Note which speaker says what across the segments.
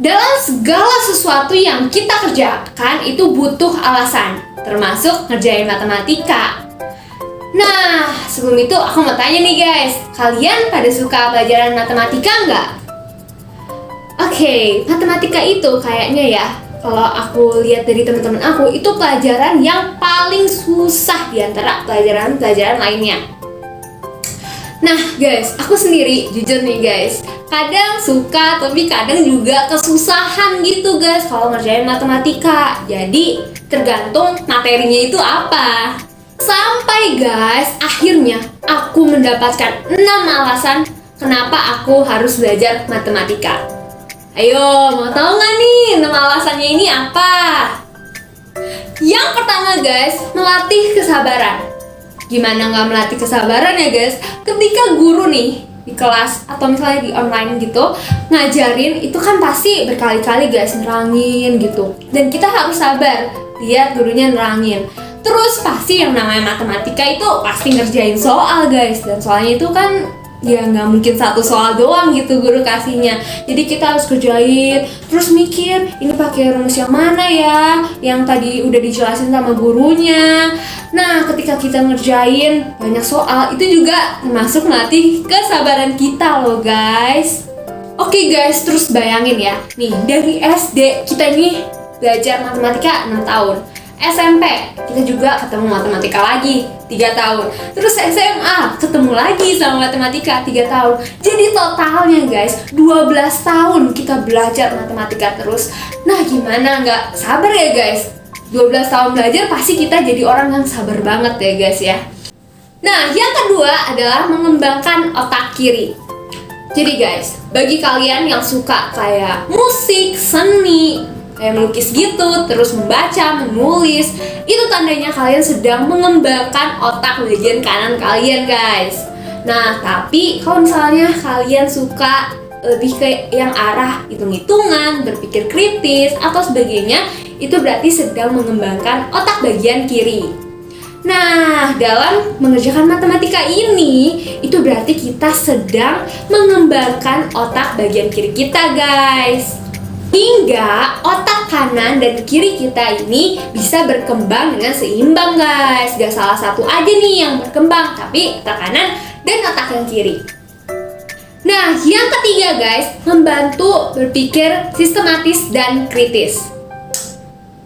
Speaker 1: Dalam segala sesuatu yang kita kerjakan itu butuh alasan, termasuk ngerjain matematika. Nah, sebelum itu aku mau tanya nih guys, kalian pada suka pelajaran matematika nggak? Oke, matematika itu kayaknya ya, kalau aku lihat dari teman-teman aku, itu pelajaran yang paling susah di antara pelajaran-pelajaran lainnya. Nah guys, aku sendiri jujur nih guys, kadang suka tapi kadang juga kesusahan gitu guys kalau ngerjain matematika. Jadi tergantung materinya itu apa. Sampai guys, akhirnya aku mendapatkan 6 alasan kenapa aku harus belajar matematika. Ayo, mau tahu nggak nih 6 alasannya ini apa? Yang pertama guys, melatih kesabaran. Gimana nggak melatih kesabaran ya guys? Ketika guru nih di kelas atau misalnya di online gitu ngajarin, itu kan pasti berkali-kali guys nerangin gitu. Dan kita harus sabar lihat gurunya nerangin. Terus pasti yang namanya matematika itu pasti ngerjain soal guys. Dan soalnya itu kan ya nggak mungkin satu soal doang gitu guru kasihnya. Jadi kita harus kerjain, terus mikir ini pakai rumus yang mana ya, yang tadi udah dijelasin sama gurunya. Nah, ketika kita ngerjain banyak soal, itu juga termasuk melatih kesabaran kita loh guys. Oke guys, terus bayangin ya, nih dari SD kita ini belajar matematika 6 tahun. SMP kita juga ketemu matematika lagi 3 tahun. Terus SMA ketemu lagi sama matematika 3 tahun. Jadi totalnya guys 12 tahun kita belajar matematika terus. Nah gimana nggak sabar ya guys? 12 tahun belajar pasti kita jadi orang yang sabar banget ya guys ya. Nah yang kedua adalah mengembangkan otak kiri. Jadi guys, bagi kalian yang suka kayak musik, seni, kayak melukis gitu, terus membaca, menulis, itu tandanya kalian sedang mengembangkan otak bagian kanan kalian guys. Nah, tapi kalau misalnya kalian suka lebih ke yang arah hitung-hitungan, berpikir kritis, atau sebagainya, itu berarti sedang mengembangkan otak bagian kiri. Nah, dalam mengerjakan matematika ini, itu berarti kita sedang mengembangkan otak bagian kiri kita guys. Hingga otak kanan dan kiri kita ini bisa berkembang dengan seimbang guys. Gak salah satu aja nih yang berkembang, tapi otak kanan dan otak yang kiri. Nah yang ketiga guys, membantu berpikir sistematis dan kritis.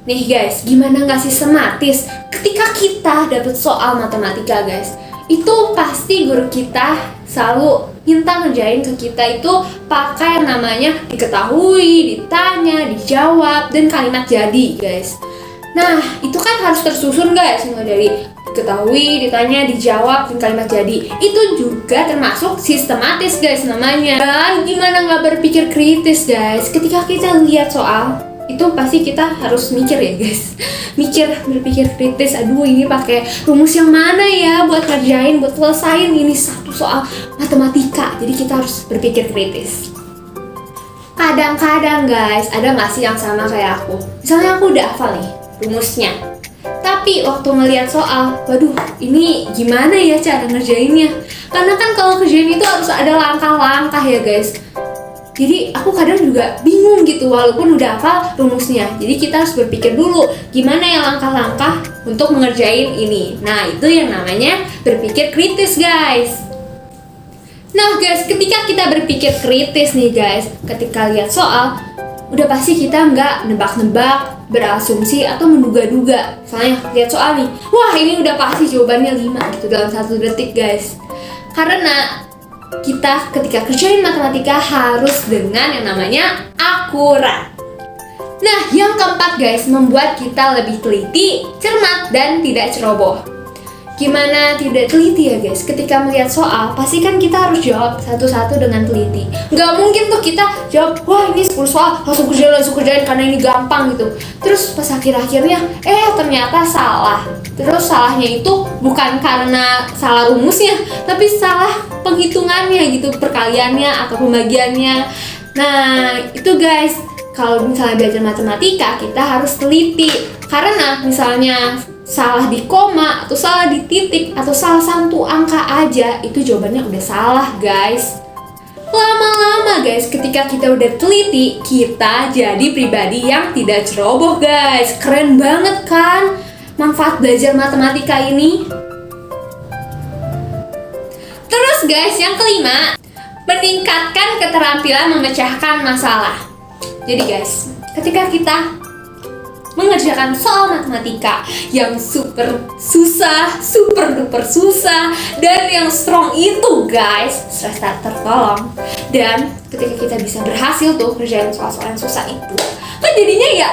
Speaker 1: Nih guys, gimana gak sistematis? Ketika kita dapet soal matematika guys, itu pasti guru kita selalu minta ngerjain ke kita itu pakai yang namanya diketahui, ditanya, dijawab, dan kalimat jadi guys. Nah itu kan harus tersusun guys, mulai dari diketahui, ditanya, dijawab, dan kalimat jadi. Itu juga termasuk sistematis guys namanya. Dan gimana nggak berpikir kritis guys? Ketika kita lihat soal itu pasti kita harus mikir ya guys, berpikir kritis. Aduh ini pakai rumus yang mana ya buat ngerjain, buat selesain ini satu soal matematika. Jadi kita harus berpikir kritis. Kadang-kadang guys, ada nggak sih yang sama kayak aku? Misalnya aku udah hafal nih rumusnya, tapi waktu ngeliat soal, waduh ini gimana ya cara ngerjainnya? Karena kan kalau ngerjain itu harus ada langkah-langkah ya guys. Jadi aku kadang juga bingung gitu walaupun udah hafal rumusnya. Jadi kita harus berpikir dulu gimana ya langkah-langkah untuk mengerjain ini. Nah itu yang namanya berpikir kritis guys. Nah guys, ketika kita berpikir kritis nih guys, ketika lihat soal, udah pasti kita nggak nebak-nebak, berasumsi atau menduga-duga. Misalnya lihat soal nih, wah ini udah pasti jawabannya 5 gitu dalam 1 detik guys. Karena kita ketika kerjain matematika harus dengan yang namanya akurat. Nah, yang keempat guys, membuat kita lebih teliti, cermat, dan tidak ceroboh. Gimana tidak teliti ya guys? Ketika melihat soal, pasti kan kita harus jawab satu-satu dengan teliti. Nggak mungkin tuh kita jawab, wah ini 10 soal, langsung kerjain karena ini gampang gitu. Terus pas akhir-akhirnya, ternyata salah. Terus salahnya itu bukan karena salah rumusnya, tapi salah penghitungannya gitu, perkaliannya atau pembagiannya. Nah itu guys, kalau misalnya belajar matematika kita harus teliti. Karena misalnya salah di koma atau salah di titik atau salah satu angka aja, itu jawabannya udah salah guys. Lama-lama lama-lama guys, ketika kita udah teliti, kita jadi pribadi yang tidak ceroboh guys. Keren banget kan manfaat belajar matematika ini. Terus guys, yang kelima, meningkatkan keterampilan memecahkan masalah. Jadi guys, ketika kita mengerjakan soal matematika yang super susah, super duper susah, dan yang strong itu guys, stress tak tertolong. Dan ketika kita bisa berhasil tuh kerjain soal-soal yang susah itu, kan jadinya ya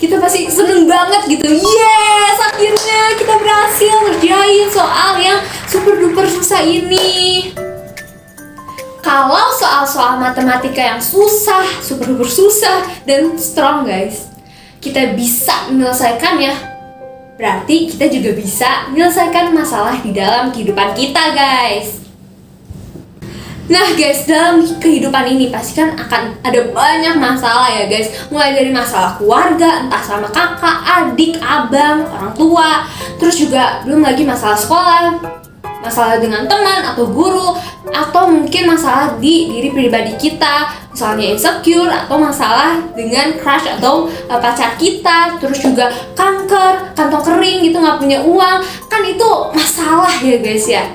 Speaker 1: kita pasti seneng banget gitu. Yes, akhirnya kita berhasil ngerjain soal yang super duper susah ini. Kalau soal-soal matematika yang susah, super duper susah, dan strong guys, kita bisa menyelesaikannya, berarti kita juga bisa menyelesaikan masalah di dalam kehidupan kita guys. Nah guys, dalam kehidupan ini pasti kan akan ada banyak masalah ya guys. Mulai dari masalah keluarga, entah sama kakak, adik, abang, orang tua. Terus juga belum lagi masalah sekolah, masalah dengan teman atau guru, atau mungkin masalah di diri pribadi kita, misalnya insecure, atau masalah dengan crush atau pacar kita. Terus juga kanker, kantong kering gitu, nggak punya uang, kan itu masalah ya guys ya.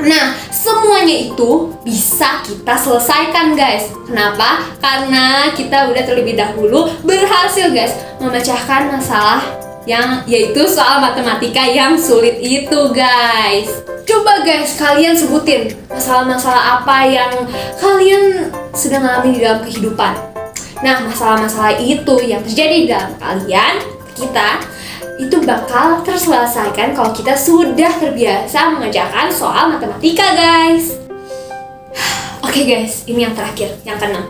Speaker 1: Nah, semuanya itu bisa kita selesaikan guys. Kenapa? Karena kita udah terlebih dahulu berhasil guys memecahkan masalah yang yaitu soal matematika yang sulit itu guys. Coba guys, kalian sebutin masalah-masalah apa yang kalian sedang alami di dalam kehidupan. Nah, masalah-masalah itu yang terjadi di dalam kalian, kita, itu bakal terselesaikan kalau kita sudah terbiasa mengerjakan soal matematika guys. Oke guys, ini yang terakhir, yang keenam.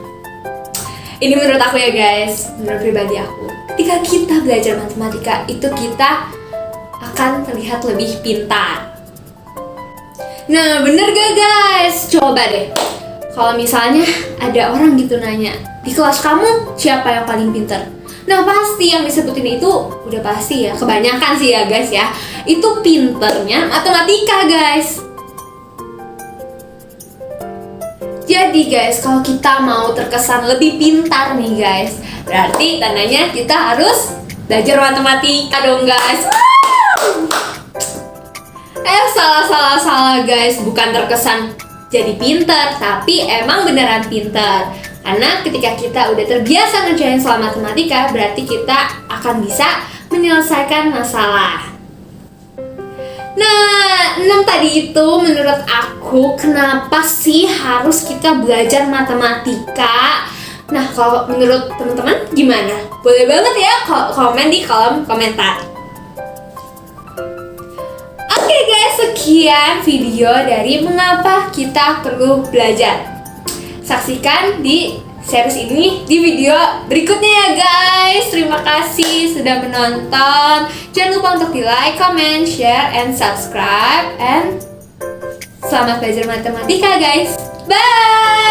Speaker 1: Ini menurut aku ya guys, menurut pribadi aku, ketika kita belajar matematika itu kita akan terlihat lebih pintar. Nah, bener gak guys? Coba deh, kalau misalnya ada orang gitu nanya, di kelas kamu siapa yang paling pintar? Nah, pasti yang disebutin itu udah pasti ya, kebanyakan sih ya guys ya, itu pinternya matematika guys. Jadi guys, kalau kita mau terkesan lebih pintar nih guys, berarti tandanya kita harus belajar matematika dong guys. Salah guys, bukan terkesan jadi pintar, tapi emang beneran pintar. Karena ketika kita udah terbiasa ngerjain soal matematika, berarti kita akan bisa menyelesaikan masalah. Nah, 6 tadi itu menurut aku kenapa sih harus kita belajar matematika. Nah, kalau menurut teman-teman gimana? Boleh banget ya komen di kolom komentar. Oke guys, sekian video dari mengapa kita perlu belajar. Saksikan di series ini di video berikutnya ya guys. Terima kasih sudah menonton. Jangan lupa untuk di like, comment, share, and subscribe. And selamat belajar matematika guys. Bye!